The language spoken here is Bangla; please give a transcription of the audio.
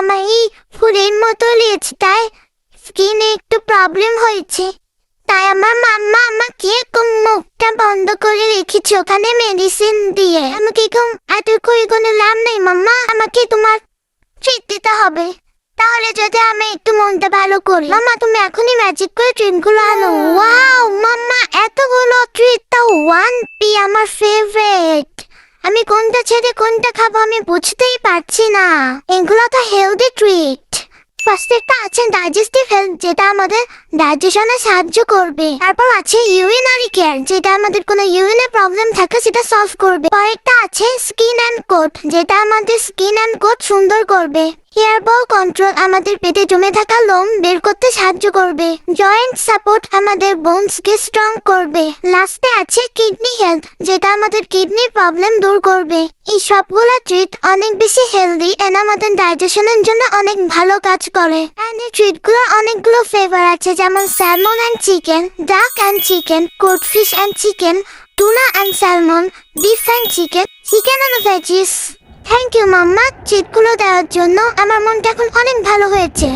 আমার এই ফুলের মতো লেজটায় স্কিনে একটু প্রবলেম হয়েছে, তাই আমার মাম্মা আমাকে মুখটা বন্ধ করে রেখেছে ওখানে মেডিসিন দিয়ে। আমাকে এত করে কোনো লাভ নেই মাম্মা, আমাকে তোমার ট্রিট দিতে হবে। তাহলে যদি আমি একটু মনটা ভালো করি। মাম্মা তুমি এখনই ম্যাজিক করে ট্রিটগুলো আনো। ওয়াও মাম্মা, এতগুলো ট্রিট, তাও 1P আমার ফেভারিট। আমি কোনটা ছেড়ে কোনটা খাবো আমি বুঝতেই পারছি না। এগুলো তো হেলদি ট্রিট। ফার্স্ট একটা আছে ডাইজেস্টিভ হেলথ, যেটা আমাদের ডাইজেশনে সাহায্য করবে। তারপর আছে ইউরিনারি কেয়ার, যেটা আমাদের কোনো ইউরিনে প্রবলেম থাকে সেটা সলভ করবে। পরেরটা আছে স্কিন অ্যান্ড কোট, যেটা আমাদের স্কিন অ্যান্ড কোট সুন্দর করবে। হেয়ার বল কন্ট্রোল, আমাদের পেটে জমে থাকা লোম বের করতে সাহায্য করবে। জয়েন্ট সাপোর্ট, আমাদের বোনসকে স্ট্রং করবে। লাস্টে আছে কিডনি হেলথ, যেটা আমাদের কিডনির প্রবলেম দূর করবে। এই সবগুলো ট্রিট অনেক বেশি হেলদি এন্ড আমাদের ডাইজেশনের জন্য অনেক ভালো কাজ করে। এন্ড এই ট্রিটগুলো অনেকগুলো ফ্লেভার আছে, যেমন salmon and chicken, duck and chicken, codfish and chicken, tuna and salmon, beef and chicken, chicken and veggies. Thank you mamma ট্রিটগুলো দেওয়ার জন্য। আমার মনটা এখন অনেক ভালো হয়েছে।